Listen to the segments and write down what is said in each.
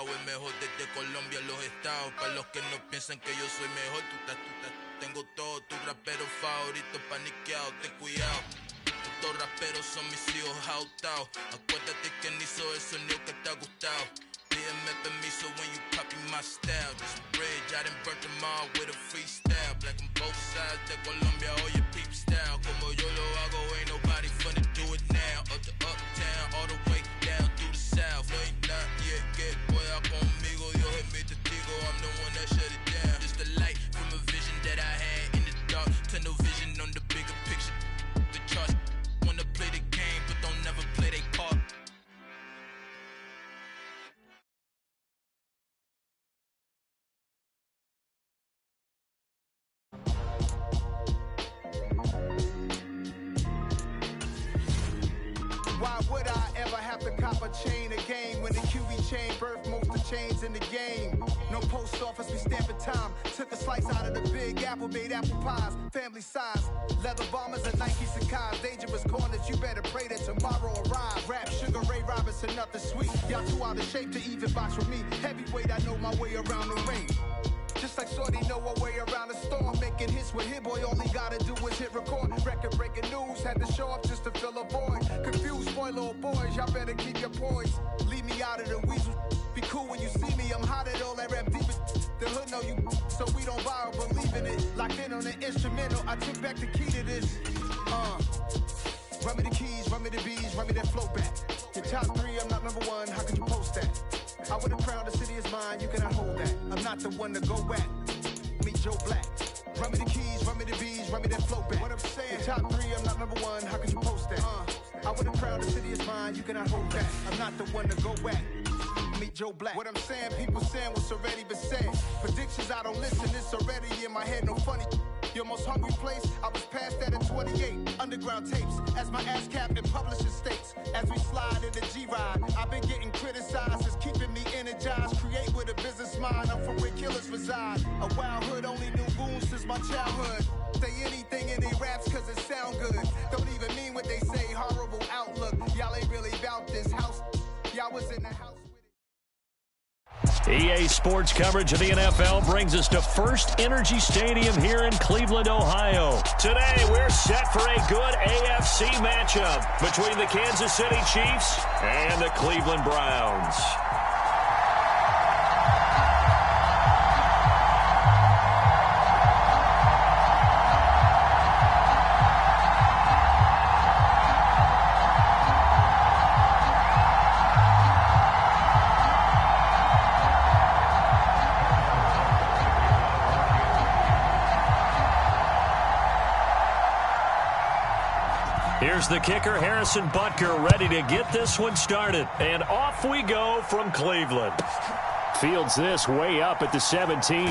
pegado, el mejor desde Colombia a los estados. Para los que no piensan que yo soy mejor, tengo todo, tu rapero favorito paniqueado, ten cuidado. Estos raperos son mis hijos jautados. Acuérdate que ni hizo el sonido que te ha gustado. Pídeme permiso when you copy my style. This bridge, I done burnt them all with a freestyle. Black on both sides de Colombia, oye peep style. Como yo lo hago, ain't nobody finna do it now. Up to uptown, all the way down through the south. No ain't not yet, que pueda conmigo. Dios es mi testigo, I'm the one that shut it down. Just the light from a vision that I had in the dark. Tunnel vision on the bigger picture. The charts wanna play the game, but don't never play their part. Why would I ever have to cop a chain a game when the QB chain birthed most of the chains in the game? No post office, we stamping time. Took a slice out of the big apple, made apple pies, family size. Leather bombers and Nike Sacai's, dangerous corners, you better pray that tomorrow arrives. Rap Sugar Ray Robinson, nothing sweet. Y'all too out of shape to even box with me. Heavyweight, I know my way around the ring. Just like Shorty know her way around the storm. Making hits with Hit Boy, all he gotta do is hit record. Record breaking news, had to show up just to fill a void. Confused boy, little boys, y'all better keep your poise. Leave me out of the weasel. Be cool when you see me, I'm hot at all that rap deep. The hood know you, so we don't borrow, believe in it. Locked in on the instrumental, I took back the key to this. Run me the keys, run me the bees, run me that flow back. Your top three, I'm not number one, how could you post that? I would have crowned the city is mine, you cannot hold that. I'm not the one to go at. Meet Joe Black. Run me the keys, run me the bees, run me that flow back. What I'm saying, your top three, I'm not number one, how could you post that? I would have crowned the city is mine, you cannot hold that. I'm not the one to go at. Meet Joe Black. What I'm saying, people saying what's already been said. Predictions, I don't listen, it's already in my head, no funny. Your most hungry place, I was past that at 28. Underground tapes, as my ass cap in publishing states. As we slide in the G-Ride, I've been getting criticized, it's keeping me energized. Create with a business mind, I'm from where killers reside. A wild hood, only knew goons since my childhood. Say anything in they raps cause it sound good. Don't even mean what they say, horrible outlook. Y'all ain't really about this house. Y'all was in the house. EA Sports coverage of the NFL brings us to First Energy Stadium here in Cleveland, Ohio. Today, we're set for a good AFC matchup between the Kansas City Chiefs and the Cleveland Browns. Here's the kicker, Harrison Butker, ready to get this one started. And off we go from Cleveland. Fields this way up at the 17.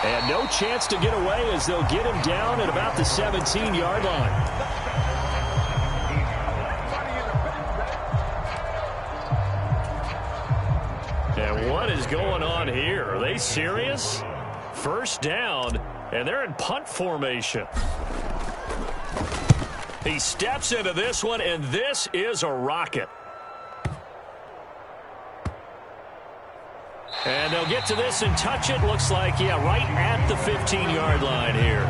And no chance to get away as they'll get him down at about the 17-yard line. And what is going on here? Are they serious? First down, and they're in punt formation. He steps into this one, and this is a rocket. And they'll get to this and touch it. Looks like, yeah, right at the 15-yard line here.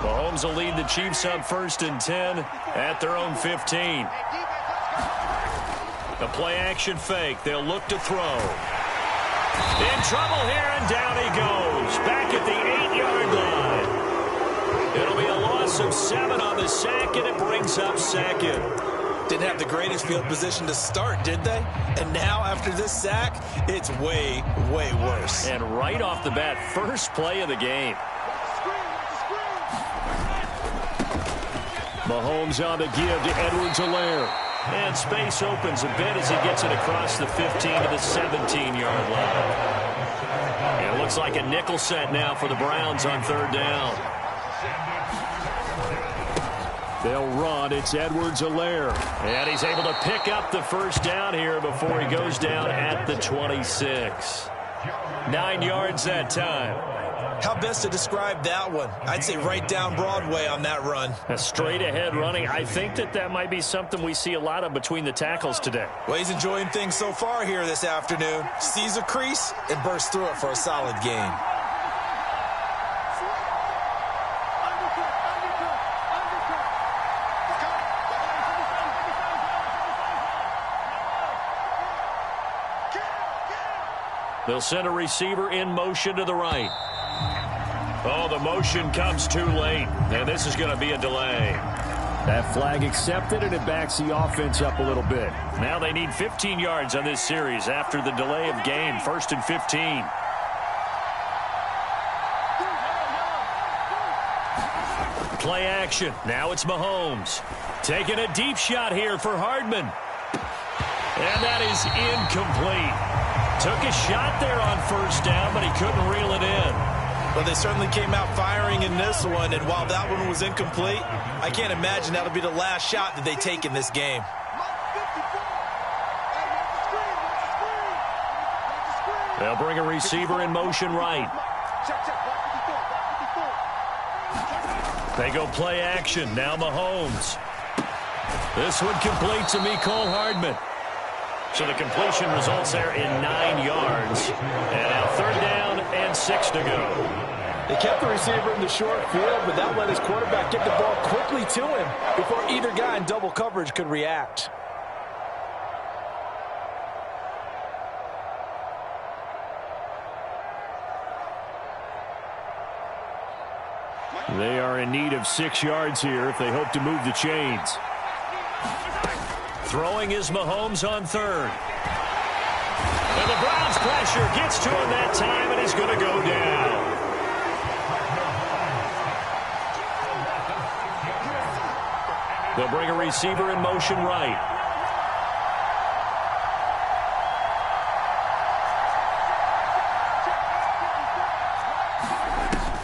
Mahomes will lead the Chiefs up 1st and 10 at their own 15. The play-action fake. They'll look to throw. In trouble here, and down he goes. Back at the 8-yard line. It'll be a loss of 7 on the sack, and it brings up 2nd. Didn't have the greatest field position to start, did they? And now, after this sack, it's way, way worse. And right off the bat, first play of the game. Mahomes on the give to Edwards-Helaire. And space opens a bit as he gets it across the 15 to the 17-yard line. And it looks like a nickel set now for the Browns on third down. They'll run. It's Edwards-Helaire. And he's able to pick up the first down here before he goes down at the 26. 9 yards that time. How best to describe that one? I'd say right down Broadway on that run. A straight-ahead running. I think that might be something we see a lot of between the tackles today. Well, he's enjoying things so far here this afternoon. Sees a crease and bursts through it for a solid gain. They'll send a receiver in motion to the right. Oh, the motion comes too late, and this is going to be a delay. That flag accepted, and it backs the offense up a little bit. Now they need 15 yards on this series after the delay of game. 1st and 15. Play action. Now it's Mahomes. Taking a deep shot here for Hardman. And that is incomplete. Took a shot there on first down, but he couldn't reel it in. Well, they certainly came out firing in this one, and while that one was incomplete, I can't imagine that'll be the last shot that they take in this game. They'll bring a receiver in motion right. They go play action. Now Mahomes. This one complete to Mecole Hardman. So the completion results there in 9 yards. And now third down and 6 to go. They kept the receiver in the short field, but that let his quarterback get the ball quickly to him before either guy in double coverage could react. They are in need of 6 yards here if they hope to move the chains. Throwing is Mahomes on third. And the Browns pressure gets to him that time, and he's going to go down. They'll bring a receiver in motion right.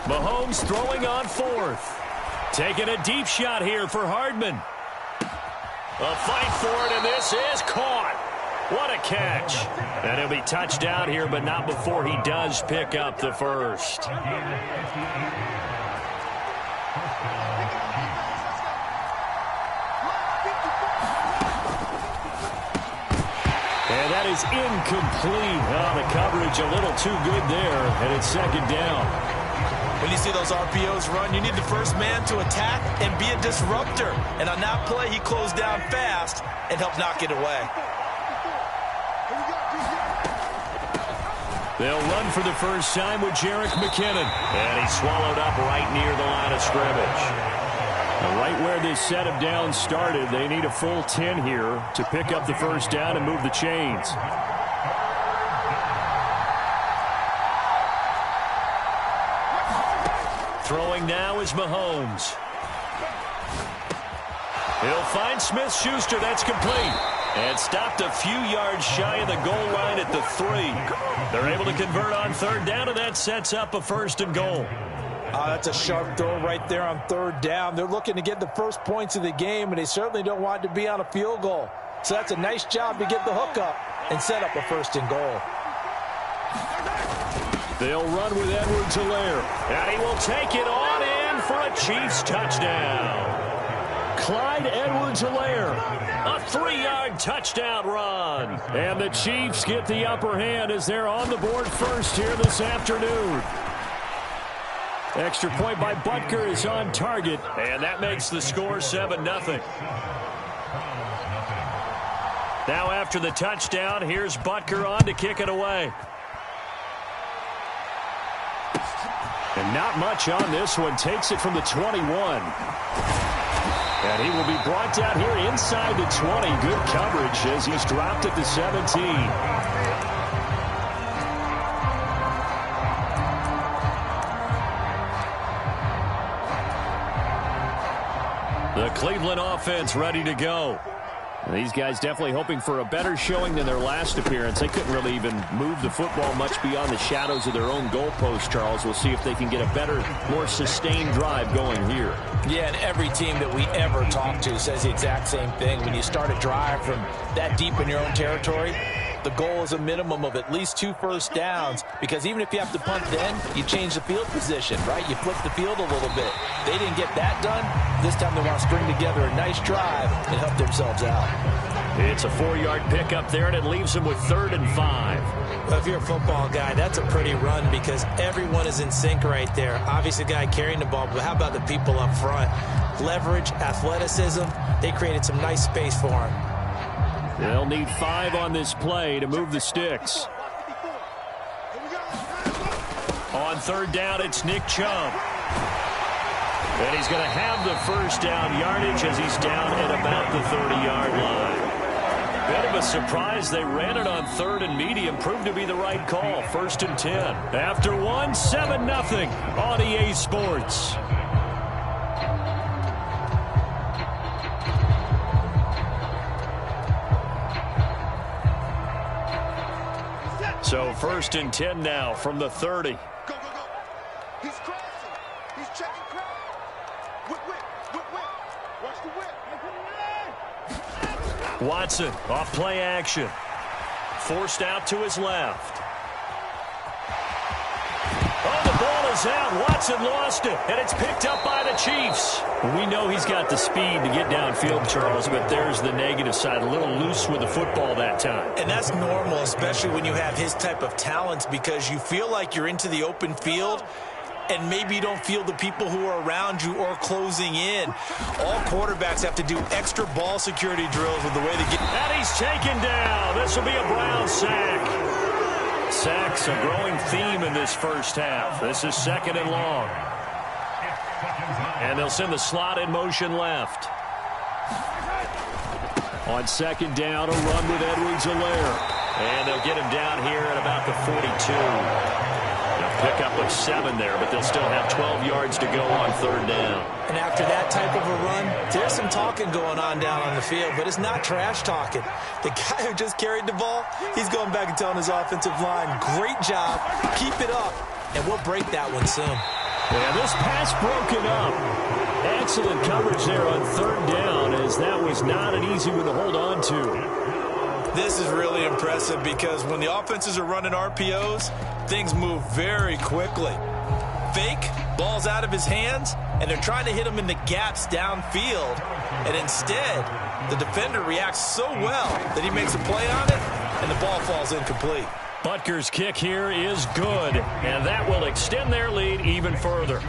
Mahomes throwing on fourth. Taking a deep shot here for Hardman. A fight for it, and this is caught. What a catch. And he'll be touched down here, but not before he does pick up the first. And that is incomplete. Oh, the coverage a little too good there, and it's second down. When you see those RPOs run, you need the first man to attack and be a disruptor. And on that play, he closed down fast and helped knock it away. They'll run for the first time with Jerick McKinnon. And he's swallowed up right near the line of scrimmage. And right where this set of downs started, they need a full 10 here to pick up the first down and move the chains. Throwing now is Mahomes. He'll find Smith-Schuster. That's complete. And stopped a few yards shy of the goal line at the 3. They're able to convert on third down, and that sets up a 1st and goal. That's a sharp throw right there on third down. They're looking to get the first points of the game, and they certainly don't want it to be on a field goal. So that's a nice job to get the hook up and set up a 1st and goal. They'll run with Edwards-Helaire, and he will take it on in for a Chiefs touchdown. Clyde Edwards-Helaire, a 3-yard touchdown run. And the Chiefs get the upper hand as they're on the board first here this afternoon. Extra point by Butker is on target, and that makes the score 7-0. Now after the touchdown, here's Butker on to kick it away. And not much on this one. Takes it from the 21. And he will be brought down here inside the 20. Good coverage as he's dropped at the 17. The Cleveland offense ready to go. These guys definitely hoping for a better showing than their last appearance. They couldn't really even move the football much beyond the shadows of their own goalpost, Charles. We'll see if they can get a better, more sustained drive going here. Yeah, and every team that we ever talk to says the exact same thing. When you start a drive from that deep in your own territory, the goal is a minimum of at least 2 first downs, because even if you have to punt then, you change the field position, right? You flip the field a little bit. They didn't get that done. This time they want to string together a nice drive and help themselves out. It's a 4-yard pickup there, and it leaves them with 3rd and 5. Well, if you're a football guy, that's a pretty run because everyone is in sync right there. Obviously, the guy carrying the ball, but how about the people up front? Leverage, athleticism, they created some nice space for him. They'll need 5 on this play to move the sticks. On 3rd down, it's Nick Chubb. And he's going to have the first down yardage as he's down at about the 30-yard line. Bit of a surprise. They ran it on 3rd and medium. Proved to be the right call. 1st and 10. After 1, 7-0 on EA Sports. So 1st and 10 now from the 30. Go, go, go. He's crossing. He's checking crowd. Whip, whip, whip, whip. Watch the whip. Watson off play action. Forced out to his left. Oh, the ball is out. Watson lost it, and it's picked up by the Chiefs. We know he's got the speed to get downfield, Charles, but there's the negative side. A little loose with the football that time. And that's normal, especially when you have his type of talents, because you feel like you're into the open field and maybe you don't feel the people who are around you or closing in. All quarterbacks have to do extra ball security drills with the way they get. And he's taken down. This will be a Brown sack. Sacks a growing theme in this first half. This is 2nd and long. And they'll send the slot in motion left. On 2nd down, a run with Edwards-Helaire. And they'll get him down here at about the 42. They'll pick up with 7 there, but they'll still have 12 yards to go on 3rd down. And after that type of a run, there's some talking going on down on the field, but it's not trash talking. The guy who just carried the ball, he's going back and telling his offensive line, great job, keep it up, and we'll break that one soon. Yeah, this pass broken up. Excellent coverage there on 3rd down, as that was not an easy one to hold on to. This is really impressive because when the offenses are running RPOs, things move very quickly. Fake, ball's out of his hands, and they're trying to hit him in the gaps downfield. And instead, the defender reacts so well that he makes a play on it, and the ball falls incomplete. Butker's kick here is good, and that will extend their lead even further.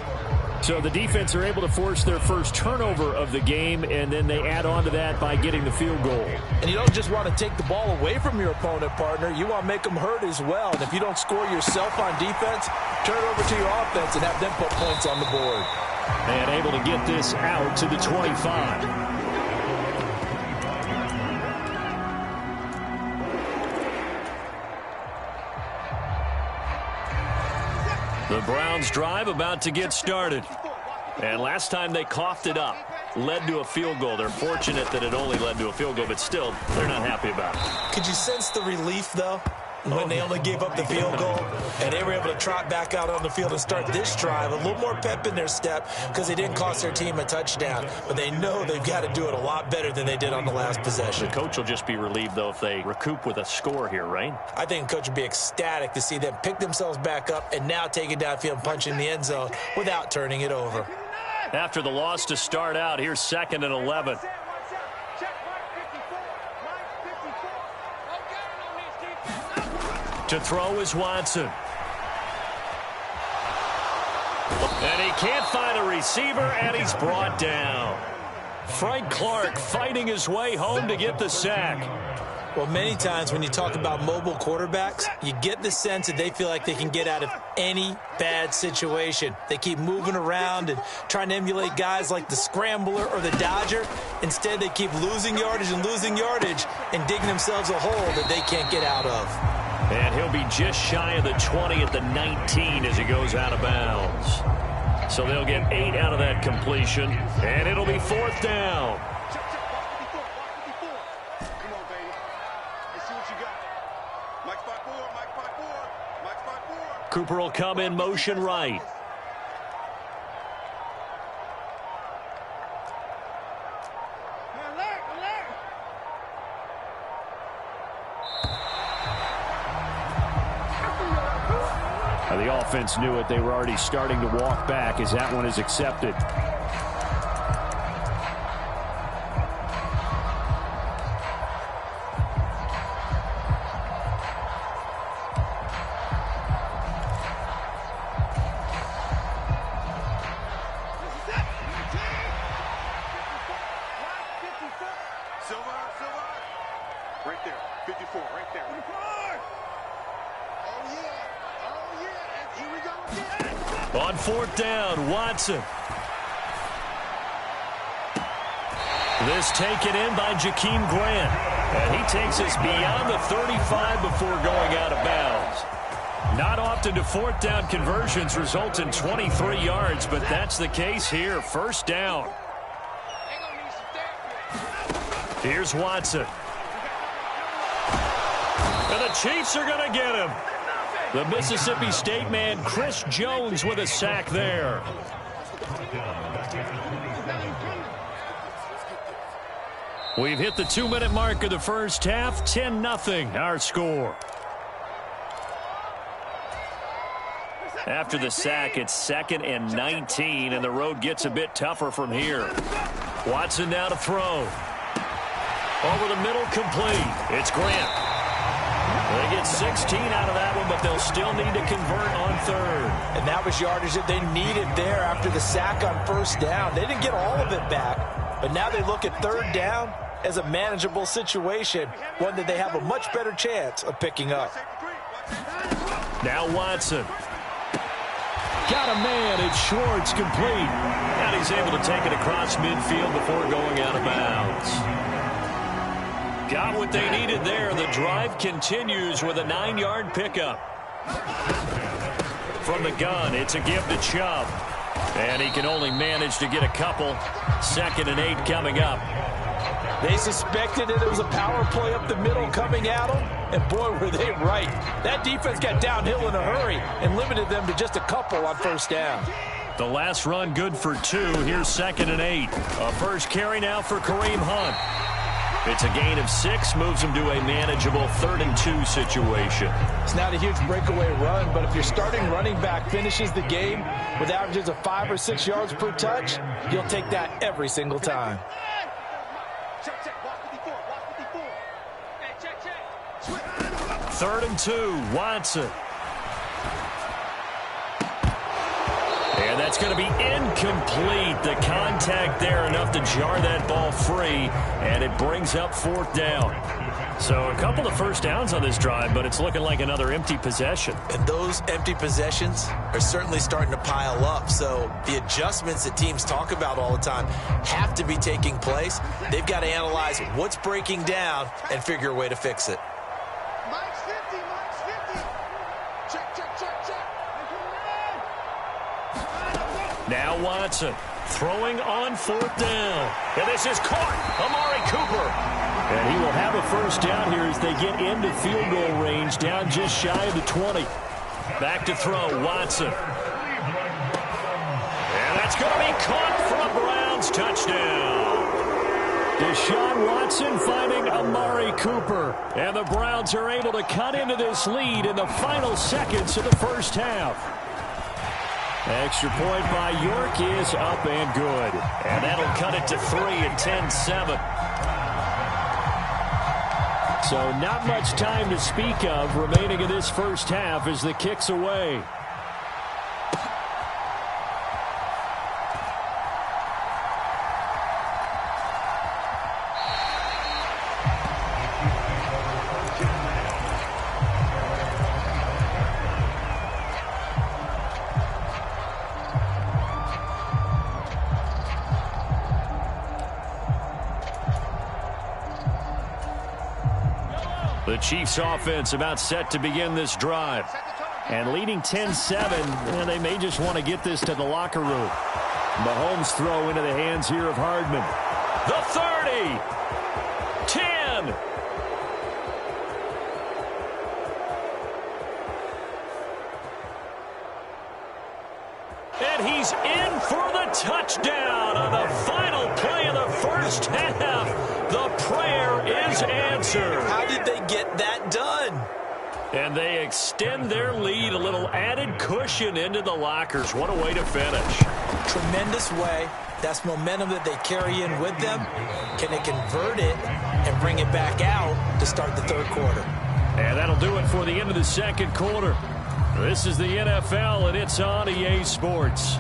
So the defense are able to force their first turnover of the game, and then they add on to that by getting the field goal. And you don't just want to take the ball away from your opponent, partner. You want to make them hurt as well. And if you don't score yourself on defense, turn it over to your offense and have them put points on the board. And able to get this out to the 25. The Browns drive about to get started. And last time they coughed it up, led to a field goal. They're fortunate that it only led to a field goal, but still, they're not happy about it. Could you sense the relief, though, when they only gave up the field goal and they were able to trot back out on the field and start this drive? A little more pep in their step because they didn't cost their team a touchdown, but they know they've got to do it a lot better than they did on the last possession. The coach will just be relieved, though, if they recoup with a score here, right? I think the coach would be ecstatic to see them pick themselves back up and now take it downfield and punch in the end zone without turning it over. After the loss to start out, here's 2nd and 11. To throw is Watson. And he can't find a receiver, and he's brought down. Frank Clark fighting his way home to get the sack. Well, many times when you talk about mobile quarterbacks, you get the sense that they feel like they can get out of any bad situation. They keep moving around and trying to emulate guys like the Scrambler or the Dodger. Instead, they keep losing yardage and digging themselves a hole that they can't get out of. And he'll be just shy of the 20 at the 19 as he goes out of bounds. So they'll get 8 out of that completion, and it'll be 4th down. Cooper will come in motion right. The offense knew it. They were already starting to walk back as that one is accepted. Right there, 54, right there. Oh, yeah. Here we go again. On 4th down, Watson. This taken in by Jakeem Grant. And he takes us beyond the 35 before going out of bounds. Not often do 4th down conversions result in 23 yards, but that's the case here. 1st down. Here's Watson. And the Chiefs are going to get him. The Mississippi State man, Chris Jones, with a sack there. We've hit the 2-minute mark of the first half. 10-0 our score. After the sack, it's 2nd and 19, and the road gets a bit tougher from here. Watson now to throw. Over the middle, complete. It's Grant. They get 16 out of that one, but they'll still need to convert on 3rd. And that was yardage that they needed there after the sack on 1st down. They didn't get all of it back, but now they look at 3rd down as a manageable situation, one that they have a much better chance of picking up. Now Watson. Got a man. It's Schwartz, complete. And he's able to take it across midfield before going out of bounds. Got what they needed there. The drive continues with a 9-yard pickup. From the gun, it's a give to Chubb. And he can only manage to get a couple. 2nd and 8 coming up. They suspected that it was a power play up the middle coming at them, and boy, were they right. That defense got downhill in a hurry and limited them to just a couple on 1st down. The last run good for 2. Here's 2nd and 8. A first carry now for Kareem Hunt. It's a gain of 6, moves him to a manageable 3rd and 2 situation. It's not a huge breakaway run, but if your starting running back finishes the game with averages of 5 or 6 yards per touch, you'll take that every single time. 3rd and 2, Watson. And that's going to be incomplete. The contact there enough to jar that ball free, and it brings up 4th down. So a couple of first downs on this drive, but it's looking like another empty possession. And those empty possessions are certainly starting to pile up. So the adjustments that teams talk about all the time have to be taking place. They've got to analyze what's breaking down and figure a way to fix it. Mike's 50, Mike's 50. Check, check, check, check. Now Watson throwing on 4th down. And this is caught. Amari Cooper. And he will have a first down here as they get into field goal range, down just shy of the 20. Back to throw, Watson. And that's going to be caught for a Browns touchdown. Deshaun Watson finding Amari Cooper. And the Browns are able to cut into this lead in the final seconds of the first half. Extra point by York is up and good. And that'll cut it to 3 at 10-7. So not much time to speak of remaining in this first half as the kick's away. The Chiefs offense about set to begin this drive. Set the target. And leading 10-7, and they may just want to get this to the locker room. Mahomes throw into the hands here of Hardman. The 30. 10. And he's in for the touchdown on the final play of the first half. The prayer is answered. How did they get that done? And they extend their lead, a little added cushion into the lockers. What a way to finish. Tremendous way. That's momentum that they carry in with them. Can they convert it and bring it back out to start the third quarter? And that'll do it for the end of the second quarter. This is the NFL, and it's on EA Sports.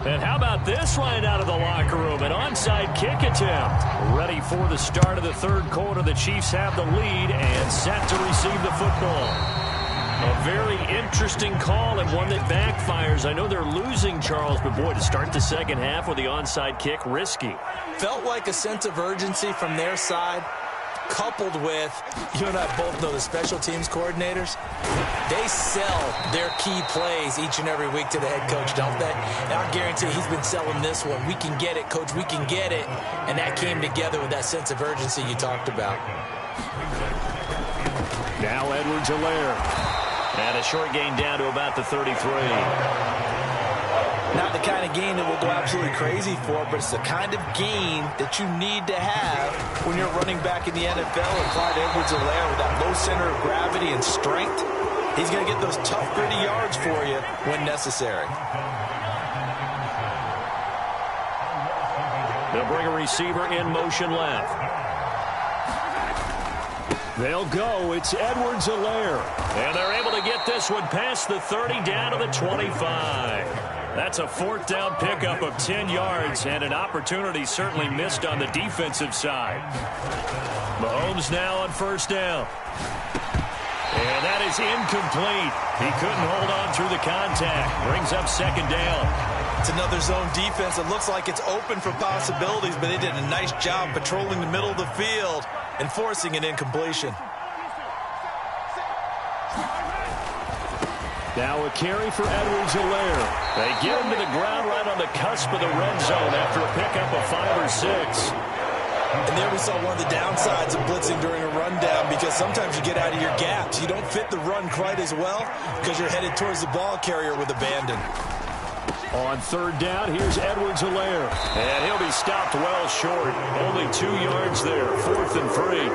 And how about this right out of the locker room? An onside kick attempt. Ready for the start of the third quarter. The Chiefs have the lead and set to receive the football. A very interesting call and one that backfires. I know they're losing, Charles, but boy, to start the second half with the onside kick, risky. Felt like a sense of urgency from their side, coupled with, you and I both know the special teams coordinators, they sell their key plays each and every week to the head coach, don't they? And I guarantee he's been selling this one. We can get it, coach, we can get it. And that came together with that sense of urgency you talked about. Now Edwards-Helaire. And a short gain down to about the 33. Not the kind of gain that we'll go absolutely crazy for, but it's the kind of gain that you need to have when you're running back in the NFL. And Clyde Edwards-Helaire with that low center of gravity and strength, he's going to get those tough, gritty yards for you when necessary. They'll bring a receiver in motion left. They'll go. It's Edwards-Helaire. And they're able to get this one past the 30 down to the 25. That's a fourth down pickup of 10 yards and an opportunity certainly missed on the defensive side. Mahomes now on first down. And that is incomplete. He couldn't hold on through the contact. Brings up second down. It's another zone defense. It looks like it's open for possibilities, but they did a nice job patrolling the middle of the field and forcing an incompletion. Now a carry for Edwards-Helaire. They get him to the ground right on the cusp of the red zone after a pickup of 5 or 6. And there we saw one of the downsides of blitzing during a rundown, because sometimes you get out of your gaps. You don't fit the run quite as well because you're headed towards the ball carrier with abandon. On third down, here's Edwards-Helaire. And he'll be stopped well short. Only 2 yards there, 4th and 3.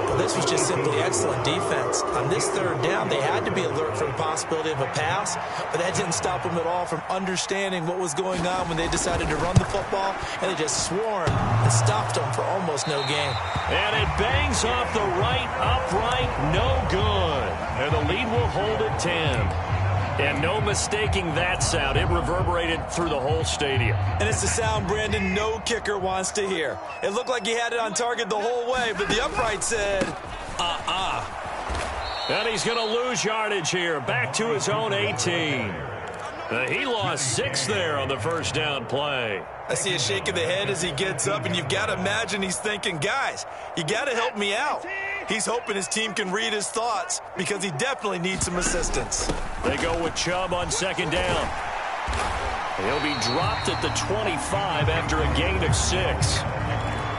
Well, this was just simply excellent defense. On this third down, they had to be alert for the possibility of a pass, but that didn't stop them at all from understanding what was going on when they decided to run the football, and they just swarmed and stopped them for almost no gain. And it bangs off the right upright, no good. And the lead will hold at 10. And no mistaking that sound. It reverberated through the whole stadium. And it's the sound Brandon no kicker wants to hear. It looked like he had it on target the whole way, but the upright said, And he's going to lose yardage here. Back to his own 18. He lost 6 there on the first down play. I see a shake of the head as he gets up, and you've got to imagine he's thinking, guys, you got to help me out. He's hoping his team can read his thoughts because he definitely needs some assistance. They go with Chubb on second down. He'll be dropped at the 25 after a gain of 6.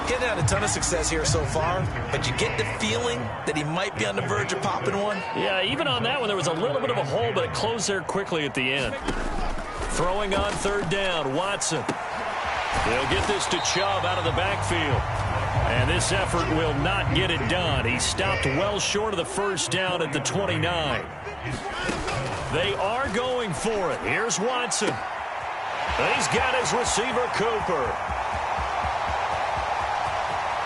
He hasn't had a ton of success here so far, but you get the feeling that he might be on the verge of popping one. Yeah, even on that one, there was a little bit of a hole, but it closed there quickly at the end. Throwing on third down, Watson. They'll get this to Chubb out of the backfield. And this effort will not get it done. He stopped well short of the first down at the 29. They are going for it. Here's Watson. He's got his receiver, Cooper.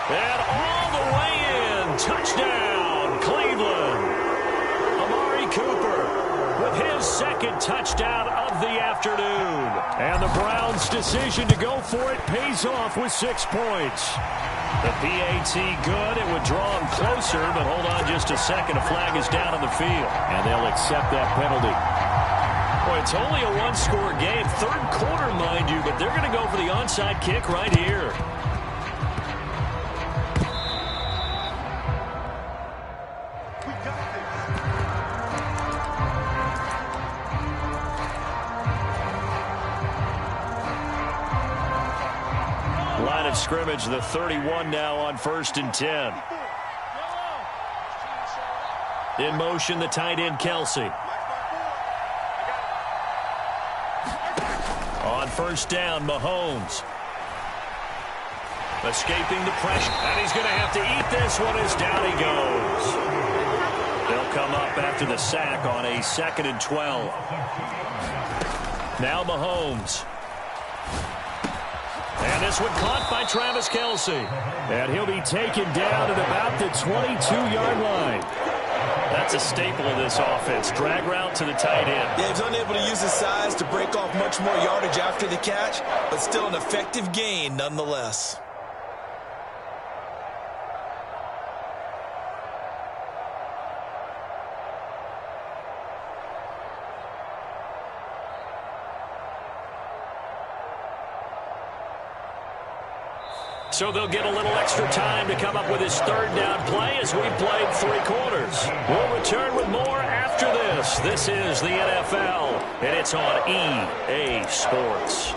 And all the way in. Touchdown, Cleveland. Amari Cooper with his second touchdown of the afternoon. And the Browns' decision to go for it pays off with 6 points. The PAT good. It would draw him closer, but hold on just a second. A flag is down on the field, and they'll accept that penalty. Boy, it's only a one-score game. Third quarter, mind you, but they're going to go for the onside kick right here. Line of scrimmage, the 31 now on 1st and 10. In motion, the tight end, Kelsey. On 1st down, Mahomes. Escaping the pressure, and he's going to have to eat this one as down he goes. They'll come up after the sack on a 2nd and 12. Now Mahomes. And this one caught by Travis Kelce. And he'll be taken down at about the 22-yard line. That's a staple of this offense. Drag route to the tight end. Yeah, he's unable to use his size to break off much more yardage after the catch, but still an effective gain nonetheless. So they'll get a little extra time to come up with his 3rd down play as we've played 3 quarters. We'll return with more after this. This is the NFL, and it's on EA Sports.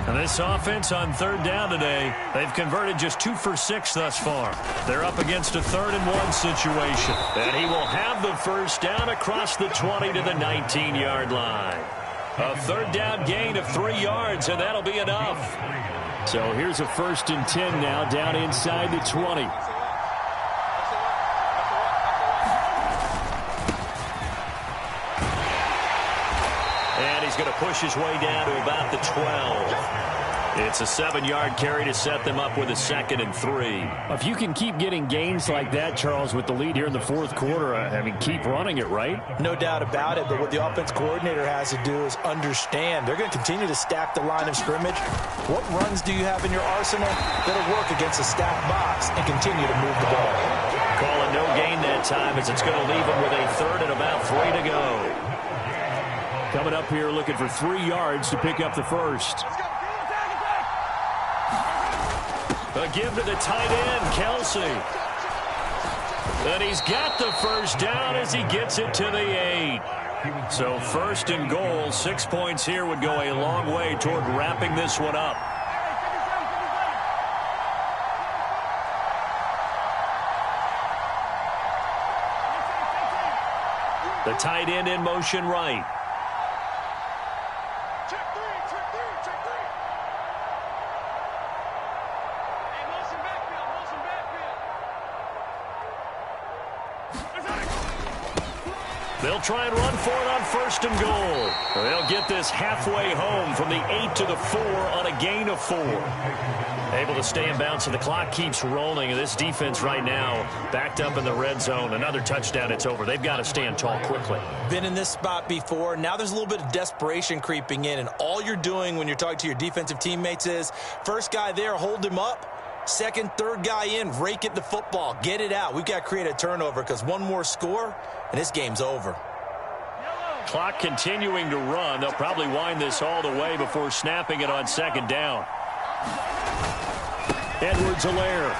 And this offense on 3rd down today, they've converted just 2 for 6 thus far. They're up against a 3rd and 1 situation. And he will have the 1st down across the 20 to the 19-yard line. A 3rd down gain of 3 yards, and that'll be enough. So here's a 1st and 10 now, down inside the 20. And he's going to push his way down to about the 12. It's a 7-yard carry to set them up with a 2nd and 3. If you can keep getting gains like that, Charles, with the lead here in the 4th quarter, I mean, keep running it, right? No doubt about it, but what the offense coordinator has to do is understand. They're going to continue to stack the line of scrimmage. What runs do you have in your arsenal that'll work against a stacked box and continue to move the ball? Calling no gain that time as it's going to leave them with a 3rd and about 3 to go. Coming up here looking for 3 yards to pick up the 1st. A give to the tight end, Kelsey. And he's got the 1st down as he gets it to the 8. So 1st and goal, 6 points here would go a long way toward wrapping this one up. The tight end in motion right. They'll try and run for it on 1st and goal. They'll get this halfway home from the 8 to the 4 on a gain of 4. Able to stay in bounds, and the clock keeps rolling. This defense right now backed up in the red zone. Another touchdown, it's over. They've got to stand tall quickly. Been in this spot before. Now there's a little bit of desperation creeping in, and all you're doing when you're talking to your defensive teammates is, first guy there, hold him up. 2nd, 3rd guy in, rake it the football. Get it out. We've got to create a turnover because one more score, and this game's over. Clock continuing to run. They'll probably wind this all the way before snapping it on 2nd down. Edwards-Helaire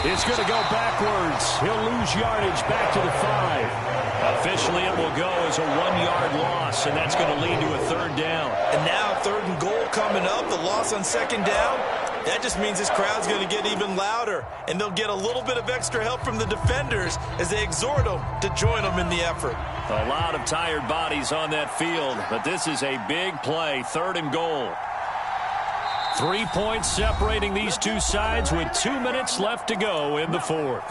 is going to go backwards. He'll lose yardage back to the 5. Officially, it will go as a 1-yard loss, and that's going to lead to a 3rd down. And now 3rd and goal coming up. The loss on 2nd down. That just means this crowd's going to get even louder, and they'll get a little bit of extra help from the defenders as they exhort them to join them in the effort. A lot of tired bodies on that field, but this is a big play, 3rd and goal. 3 points separating these two sides with 2 minutes left to go in the 4th.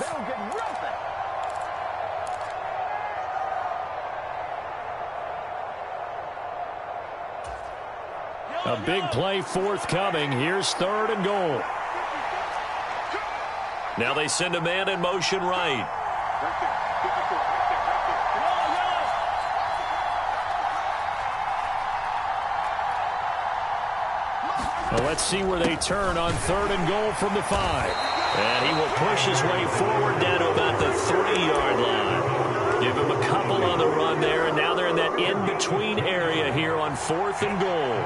A big play forthcoming. Here's 3rd and goal. Now they send a man in motion right. Well, let's see where they turn on 3rd and goal from the 5. And he will push his way forward down to about the 3-yard line. Give him a couple on the run there, and now they're in that in-between area here on 4th and goal.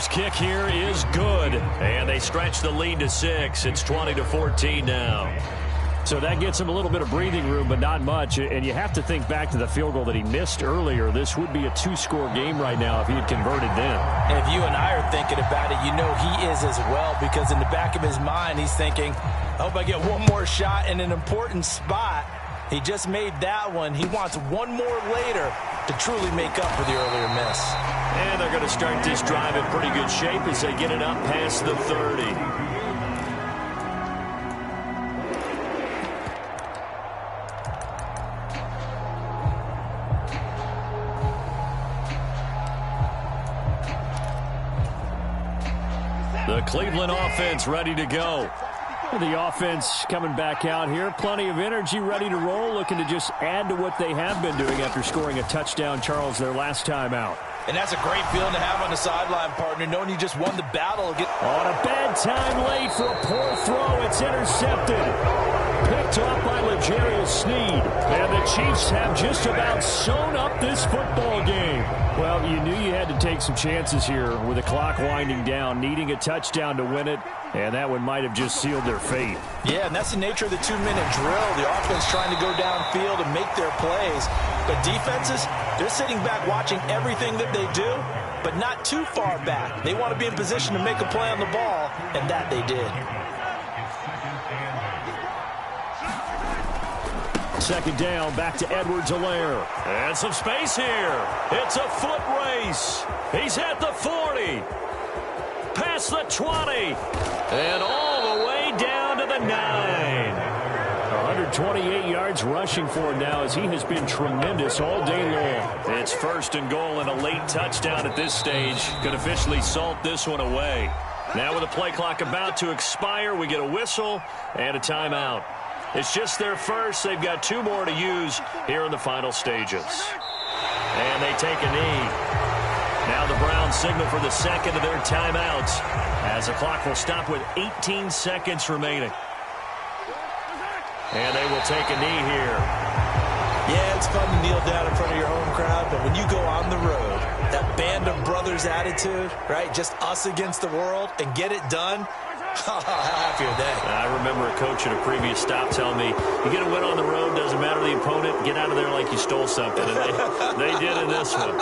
First kick here is good, and they stretch the lead to 6. It's 20-14 now. So that gets him a little bit of breathing room, but not much. And you have to think back to the field goal that he missed earlier. This would be a 2-score game right now if he had converted then. And if you and I are thinking about it, you know he is as well, because in the back of his mind, he's thinking, I hope I get one more shot in an important spot. He just made that one. He wants one more later to truly make up for the earlier miss. And they're going to start this drive in pretty good shape as they get it up past the 30. The Cleveland offense ready to go. The offense coming back out here. Plenty of energy, ready to roll, looking to just add to what they have been doing after scoring a touchdown, Charles, their last time out. And that's a great feeling to have on the sideline, partner, knowing you just won the battle. On a bad time late for a poor throw. It's intercepted. Picked up by L'Jarius Sneed. And the Chiefs have just about sewn up this football game. Well, you knew you had to take some chances here with the clock winding down, needing a touchdown to win it, and that one might have just sealed their fate. Yeah, and that's the nature of the 2-minute drill. The offense trying to go downfield and make their plays. But defenses, they're sitting back watching everything that they do, but not too far back. They want to be in position to make a play on the ball, and that they did. Second down, back to Edwards-Helaire. And some space here. It's a foot race. He's at the 40. Past the 20. And all the way down to the 9. 128 yards rushing for him now as he has been tremendous all day long. It's first and goal and a late touchdown at this stage. Could officially salt this one away. Now with the play clock about to expire, we get a whistle and a timeout. It's just their first. They've got 2 more to use here in the final stages. And they take a knee. Now the Browns signal for the second of their timeouts as the clock will stop with 18 seconds remaining. And they will take a knee here. Yeah, it's fun to kneel down in front of your home crowd, but when you go on the road, that band of brothers attitude, right, just us against the world, and get it done, how happy are they? I remember a coach at a previous stop telling me, you get a win on the road, doesn't matter the opponent, get out of there like you stole something. And they did in this one.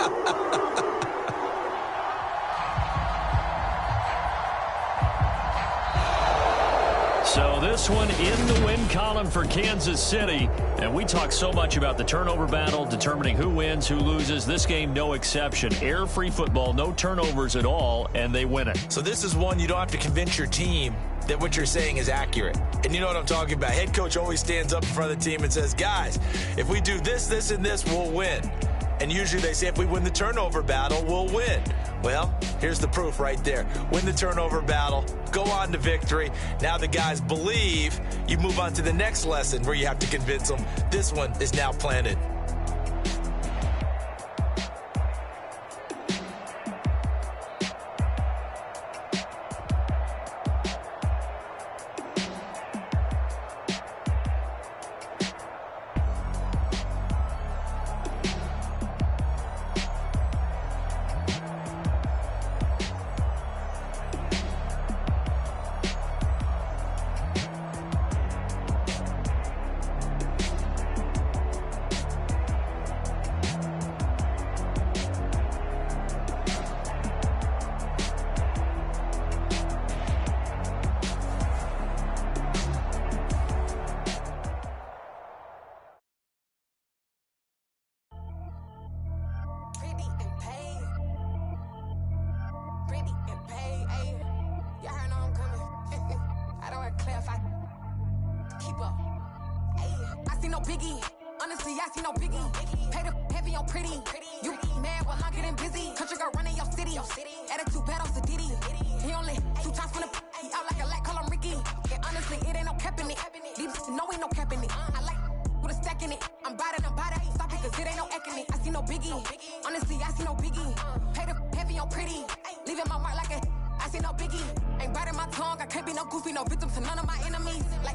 So this one in the win column for Kansas City. And we talk so much about the turnover battle, determining who wins, who loses. This game, no exception. Air-free football, no turnovers at all, and they win it. So this is one you don't have to convince your team that what you're saying is accurate. And you know what I'm talking about. Head coach always stands up in front of the team and says, guys, if we do this, this, and this, we'll win. And usually they say if we win the turnover battle, we'll win. Well, here's the proof right there. Win the turnover battle, go on to victory. Now the guys believe. You move on to the next lesson where you have to convince them. This one is now planted. Ain't biting my tongue, I can't be no goofy, no victim to none of my enemies. Like